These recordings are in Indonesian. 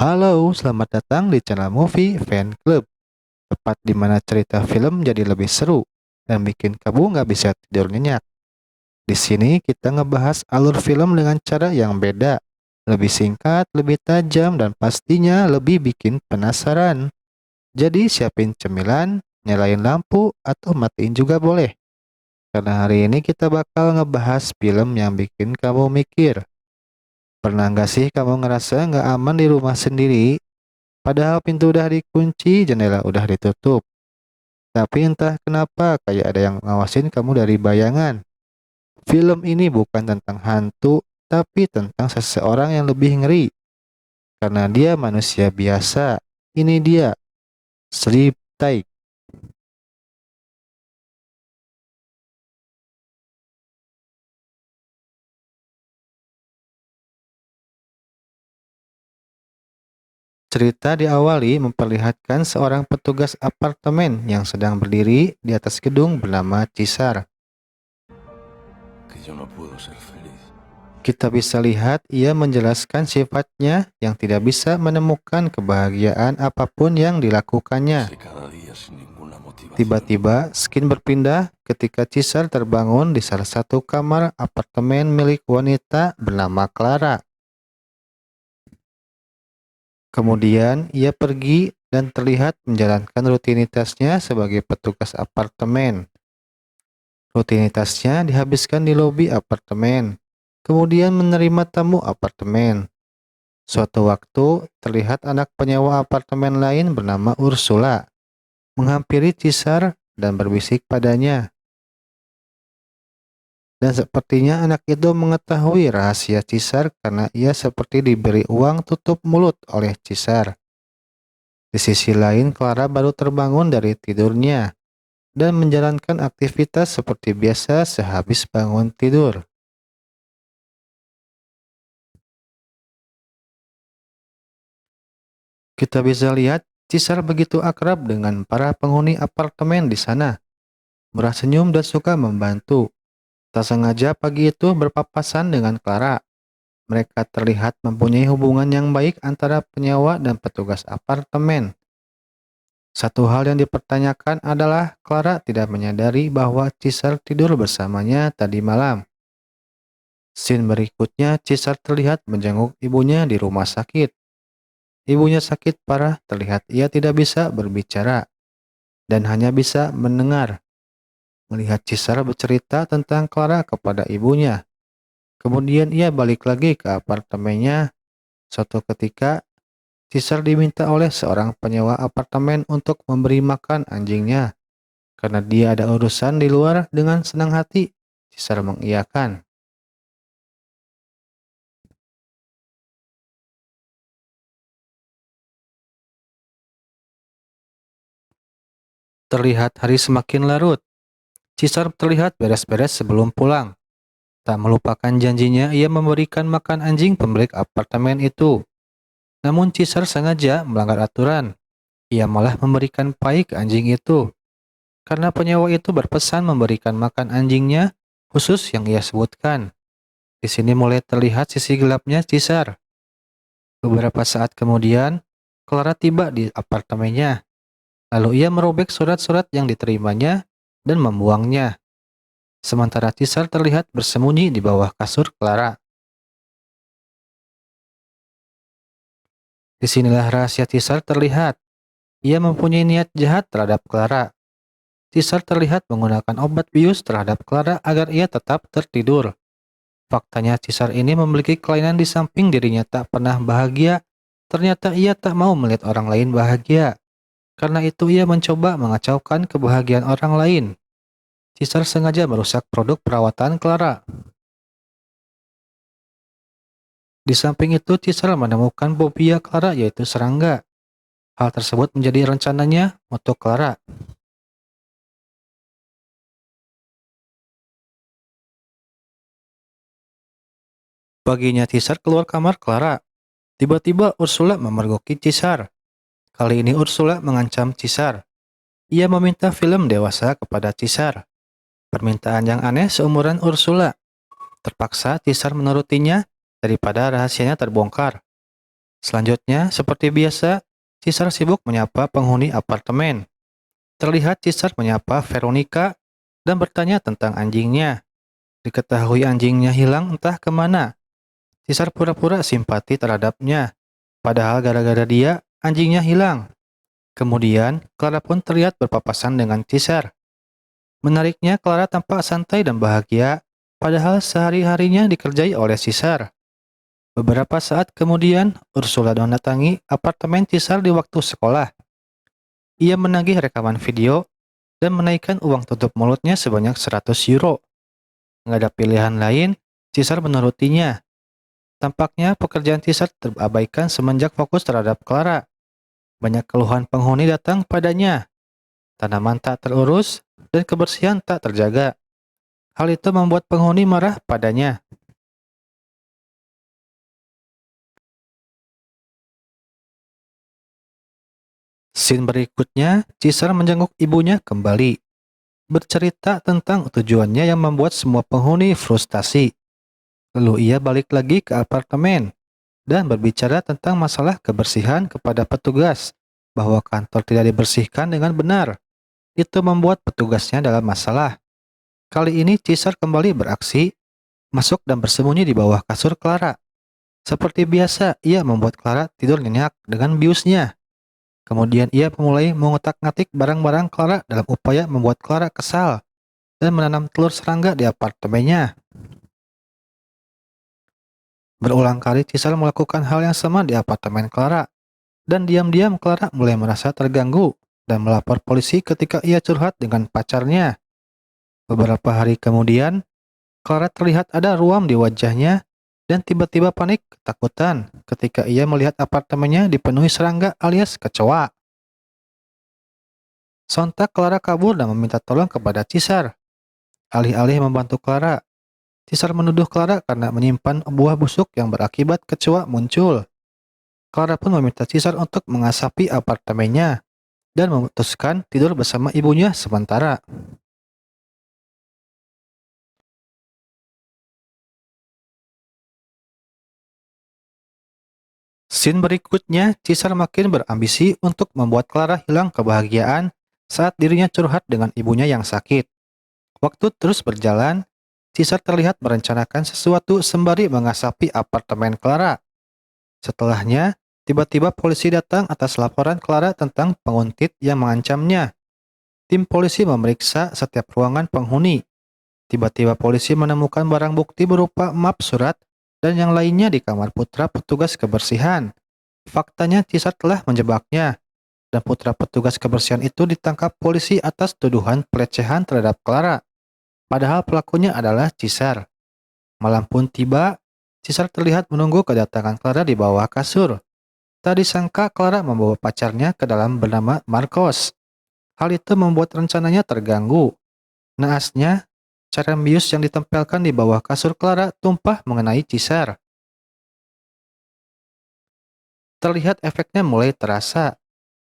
Halo, selamat datang di channel Movie Fan Club, tempat di mana cerita film jadi lebih seru dan bikin kamu nggak bisa tidur nyenyak. Di sini kita ngebahas alur film dengan cara yang beda, lebih singkat, lebih tajam, dan pastinya lebih bikin penasaran. Jadi siapin cemilan, nyalain lampu, atau matiin juga boleh. Karena hari ini kita bakal ngebahas film yang bikin kamu mikir. Pernah nggak sih kamu ngerasa nggak aman di rumah sendiri? Padahal pintu udah dikunci, jendela udah ditutup. Tapi entah kenapa kayak ada yang ngawasin kamu dari bayangan. Film ini bukan tentang hantu, tapi tentang seseorang yang lebih ngeri. Karena dia manusia biasa. Ini dia, Sleep Tight. Cerita diawali memperlihatkan seorang petugas apartemen yang sedang berdiri di atas gedung bernama Cisar. Que yo no puedo ser feliz. Kita bisa lihat ia menjelaskan sifatnya yang tidak bisa menemukan kebahagiaan apapun yang dilakukannya. Sé cada día sin ninguna motivación. Tiba-tiba, skin berpindah ketika Cisar terbangun di salah satu kamar apartemen milik wanita bernama Clara. Kemudian, ia pergi dan terlihat menjalankan rutinitasnya sebagai petugas apartemen. Rutinitasnya dihabiskan di lobi apartemen, kemudian menerima tamu apartemen. Suatu waktu, terlihat anak penyewa apartemen lain bernama Ursula menghampiri Cisar dan berbisik padanya. Dan sepertinya anak itu mengetahui rahasia Cisar karena ia seperti diberi uang tutup mulut oleh Cisar. Di sisi lain, Clara baru terbangun dari tidurnya dan menjalankan aktivitas seperti biasa sehabis bangun tidur. Kita bisa lihat Cisar begitu akrab dengan para penghuni apartemen di sana, murah senyum dan suka membantu. Tak sengaja pagi itu berpapasan dengan Clara. Mereka terlihat mempunyai hubungan yang baik antara penyewa dan petugas apartemen. Satu hal yang dipertanyakan adalah Clara tidak menyadari bahwa Cisar tidur bersamanya tadi malam. Scene berikutnya, Cisar terlihat menjenguk ibunya di rumah sakit. Ibunya sakit parah, terlihat ia tidak bisa berbicara dan hanya bisa mendengar. Melihat Cisar bercerita tentang Clara kepada ibunya. Kemudian ia balik lagi ke apartemennya. Suatu ketika, Cisar diminta oleh seorang penyewa apartemen untuk memberi makan anjingnya. Karena dia ada urusan di luar, dengan senang hati, Cisar mengiyakan. Terlihat hari semakin larut. Cisar terlihat beres-beres sebelum pulang. Tak melupakan janjinya, ia memberikan makan anjing pemilik apartemen itu. Namun Cisar sengaja melanggar aturan. Ia malah memberikan pai ke anjing itu. Karena penyewa itu berpesan memberikan makan anjingnya khusus yang ia sebutkan. Di sini mulai terlihat sisi gelapnya Cisar. Beberapa saat kemudian, Clara tiba di apartemennya. Lalu ia merobek surat-surat yang diterimanya dan membuangnya. Sementara Cisar terlihat bersembunyi di bawah kasur Clara. Disinilah rahasia Cisar terlihat. Ia mempunyai niat jahat terhadap Clara. Cisar terlihat menggunakan obat bius terhadap Clara agar ia tetap tertidur. Faktanya Cisar ini memiliki kelainan di samping dirinya tak pernah bahagia. Ternyata ia tak mau melihat orang lain bahagia. Karena itu ia mencoba mengacaukan kebahagiaan orang lain. Cisar sengaja merusak produk perawatan Clara. Di samping itu Cisar menemukan fobia Clara yaitu serangga. Hal tersebut menjadi rencananya untuk Clara. Paginya Cisar keluar kamar Clara. Tiba-tiba Ursula memergoki Cisar. Kali ini Ursula mengancam Cisar. Ia meminta film dewasa kepada Cisar. Permintaan yang aneh seumuran Ursula. Terpaksa Cisar menurutinya daripada rahasianya terbongkar. Selanjutnya, seperti biasa, Caesar sibuk menyapa penghuni apartemen. Terlihat Caesar menyapa Veronica dan bertanya tentang anjingnya. Diketahui anjingnya hilang entah kemana. Caesar pura-pura simpati terhadapnya. Padahal gara-gara dia, anjingnya hilang. Kemudian, Clara pun terlihat berpapasan dengan Caesar. Menariknya, Clara tampak santai dan bahagia, padahal sehari-harinya dikerjai oleh Caesar. Beberapa saat kemudian, Ursula mendatangi apartemen Caesar di waktu sekolah. Ia menagih rekaman video dan menaikkan uang tutup mulutnya sebanyak 100 euro. Nggak ada pilihan lain, Caesar menurutinya. Tampaknya pekerjaan Caesar terabaikan semenjak fokus terhadap Clara. Banyak keluhan penghuni datang padanya. Tanaman tak terurus dan kebersihan tak terjaga. Hal itu membuat penghuni marah padanya. Scene berikutnya, Caesar menjenguk ibunya kembali, bercerita tentang tujuannya yang membuat semua penghuni frustasi. Lalu ia balik lagi ke apartemen dan berbicara tentang masalah kebersihan kepada petugas, bahwa kantor tidak dibersihkan dengan benar. Itu membuat petugasnya dalam masalah. Kali ini Caesar kembali beraksi, masuk dan bersembunyi di bawah kasur Clara. Seperti biasa, ia membuat Clara tidur nyenyak dengan biusnya. Kemudian ia mulai mengotak-ngatik barang-barang Clara dalam upaya membuat Clara kesal dan menanam telur serangga di apartemennya. Berulang kali Caesar melakukan hal yang sama di apartemen Clara, dan diam-diam Clara mulai merasa terganggu dan melapor polisi ketika ia curhat dengan pacarnya. Beberapa hari kemudian, Clara terlihat ada ruam di wajahnya dan tiba-tiba panik ketakutan ketika ia melihat apartemennya dipenuhi serangga alias kecoa. Sontak Clara kabur dan meminta tolong kepada Caesar. Alih-alih membantu Clara, Caesar menuduh Clara karena menyimpan buah busuk yang berakibat kecoa muncul. Clara pun meminta Caesar untuk mengasapi apartemennya dan memutuskan tidur bersama ibunya sementara. Scene berikutnya, Caesar makin berambisi untuk membuat Clara hilang kebahagiaan saat dirinya curhat dengan ibunya yang sakit. Waktu terus berjalan, Caesar terlihat merencanakan sesuatu sembari mengasapi apartemen Clara. Setelahnya, tiba-tiba polisi datang atas laporan Clara tentang penguntit yang mengancamnya. Tim polisi memeriksa setiap ruangan penghuni. Tiba-tiba polisi menemukan barang bukti berupa map surat dan yang lainnya di kamar putra petugas kebersihan. Faktanya Caesar telah menjebaknya, dan putra petugas kebersihan itu ditangkap polisi atas tuduhan pelecehan terhadap Clara. Padahal pelakunya adalah Caesar. Malam pun tiba, Caesar terlihat menunggu kedatangan Clara di bawah kasur. Tak disangka Clara membawa pacarnya ke dalam bernama Marcos. Hal itu membuat rencananya terganggu. Naasnya, cairan bius yang ditempelkan di bawah kasur Clara tumpah mengenai Caesar. Terlihat efeknya mulai terasa.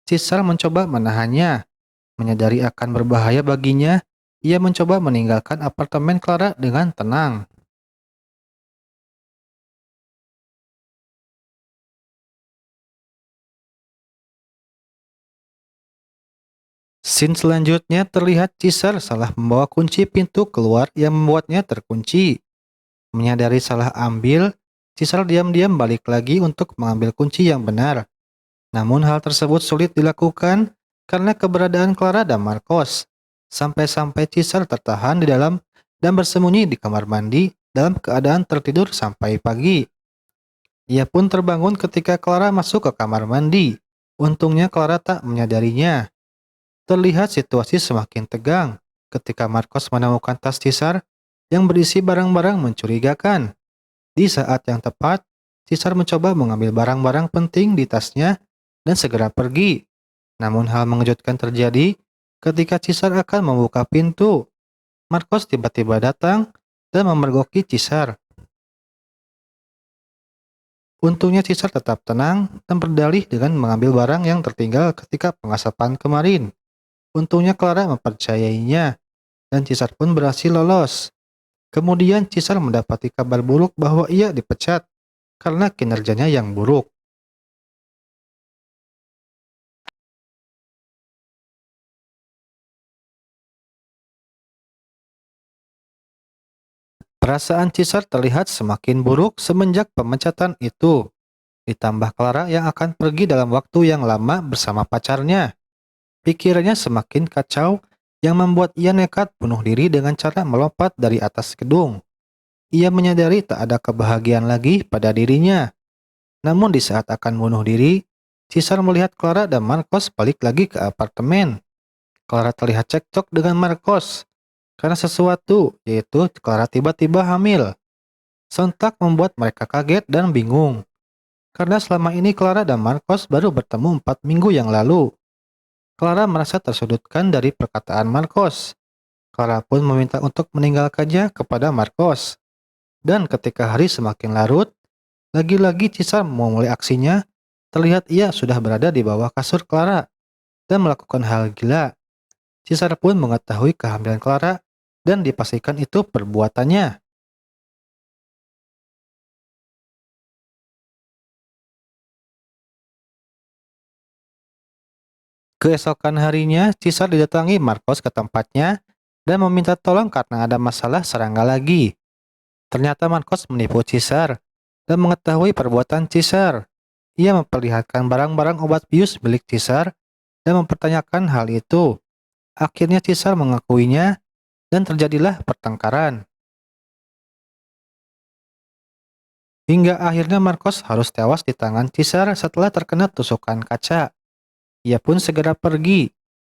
Caesar mencoba menahannya. Menyadari akan berbahaya baginya, ia mencoba meninggalkan apartemen Clara dengan tenang. Scene selanjutnya terlihat Caesar salah membawa kunci pintu keluar yang membuatnya terkunci. Menyadari salah ambil, Caesar diam-diam balik lagi untuk mengambil kunci yang benar. Namun hal tersebut sulit dilakukan karena keberadaan Clara dan Marcos. Sampai-sampai Caesar tertahan di dalam dan bersembunyi di kamar mandi dalam keadaan tertidur sampai pagi. Ia pun terbangun ketika Clara masuk ke kamar mandi. Untungnya Clara tak menyadarinya. Terlihat situasi semakin tegang ketika Marcos menemukan tas Caesar yang berisi barang-barang mencurigakan. Di saat yang tepat, Caesar mencoba mengambil barang-barang penting di tasnya dan segera pergi. Namun hal mengejutkan terjadi ketika Caesar akan membuka pintu. Marcos tiba-tiba datang dan memergoki Caesar. Untungnya Caesar tetap tenang dan berdalih dengan mengambil barang yang tertinggal ketika pengasapan kemarin. Untungnya Clara mempercayainya dan Caesar pun berhasil lolos. Kemudian Caesar mendapati kabar buruk bahwa ia dipecat karena kinerjanya yang buruk. Perasaan Caesar terlihat semakin buruk semenjak pemecatan itu. Ditambah Clara yang akan pergi dalam waktu yang lama bersama pacarnya. Pikirannya semakin kacau yang membuat ia nekat bunuh diri dengan cara melompat dari atas gedung. Ia menyadari tak ada kebahagiaan lagi pada dirinya. Namun di saat akan bunuh diri, Caesar melihat Clara dan Marcos balik lagi ke apartemen. Clara terlihat cekcok dengan Marcos karena sesuatu, yaitu Clara tiba-tiba hamil. Sontak membuat mereka kaget dan bingung. Karena selama ini Clara dan Marcos baru bertemu 4 minggu yang lalu. Clara merasa tersudutkan dari perkataan Marcos. Clara pun meminta untuk meninggalkannya kepada Marcos. Dan ketika hari semakin larut, lagi-lagi Caesar memulai aksinya. Terlihat ia sudah berada di bawah kasur Clara dan melakukan hal gila. Caesar pun mengetahui kehamilan Clara dan dipastikan itu perbuatannya. Keesokan harinya, Caesar didatangi Marcos ke tempatnya dan meminta tolong karena ada masalah serangga lagi. Ternyata Marcos menipu Caesar dan mengetahui perbuatan Caesar. Ia memperlihatkan barang-barang obat bius milik Caesar dan mempertanyakan hal itu. Akhirnya Caesar mengakuinya dan terjadilah pertengkaran. Hingga akhirnya Marcos harus tewas di tangan Caesar setelah terkena tusukan kaca. Ia pun segera pergi.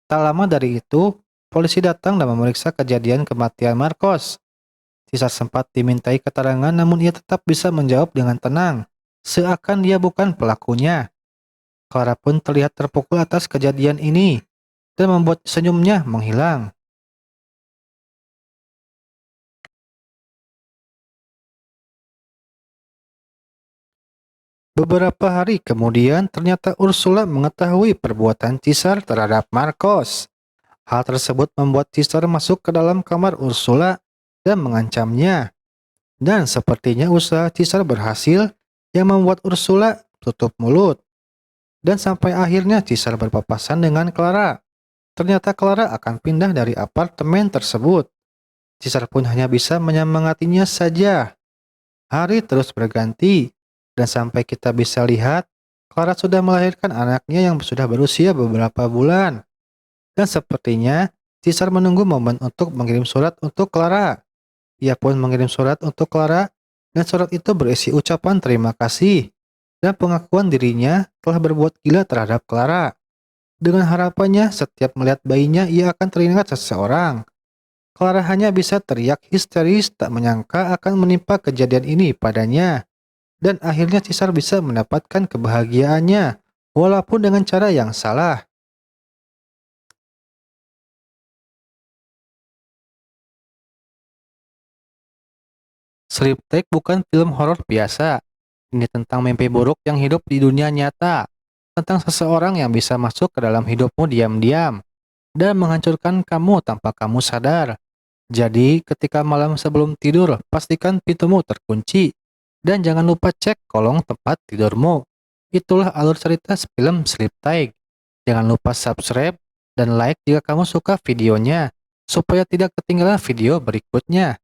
Tak lama dari itu, polisi datang dan memeriksa kejadian kematian Marcos. Caesar sempat dimintai keterangan namun ia tetap bisa menjawab dengan tenang, seakan dia bukan pelakunya. Clara pun terlihat terpukul atas kejadian ini dan membuat senyumnya menghilang. Beberapa hari kemudian, ternyata Ursula mengetahui perbuatan Caesar terhadap Marcos. Hal tersebut membuat Caesar masuk ke dalam kamar Ursula dan mengancamnya. Dan sepertinya usaha Caesar berhasil yang membuat Ursula tutup mulut. Dan sampai akhirnya Caesar berpapasan dengan Clara. Ternyata Clara akan pindah dari apartemen tersebut. Caesar pun hanya bisa menyemangatinya saja. Hari terus berganti, dan sampai kita bisa lihat, Clara sudah melahirkan anaknya yang sudah berusia beberapa bulan. Dan sepertinya Caesar menunggu momen untuk mengirim surat untuk Clara. Ia pun mengirim surat untuk Clara, dan surat itu berisi ucapan terima kasih dan pengakuan dirinya telah berbuat gila terhadap Clara. Dengan harapannya setiap melihat bayinya ia akan teringat seseorang. Clara hanya bisa teriak histeris tak menyangka akan menimpa kejadian ini padanya. Dan akhirnya Caesar bisa mendapatkan kebahagiaannya, walaupun dengan cara yang salah. Sleep Take bukan film horor biasa. Ini tentang mimpi buruk yang hidup di dunia nyata. Tentang seseorang yang bisa masuk ke dalam hidupmu diam-diam dan menghancurkan kamu tanpa kamu sadar. Jadi, ketika malam sebelum tidur, pastikan pintumu terkunci dan jangan lupa cek kolong tempat tidurmu. Itulah alur cerita film Sleep Tight. Jangan lupa subscribe dan like jika kamu suka videonya, supaya tidak ketinggalan video berikutnya.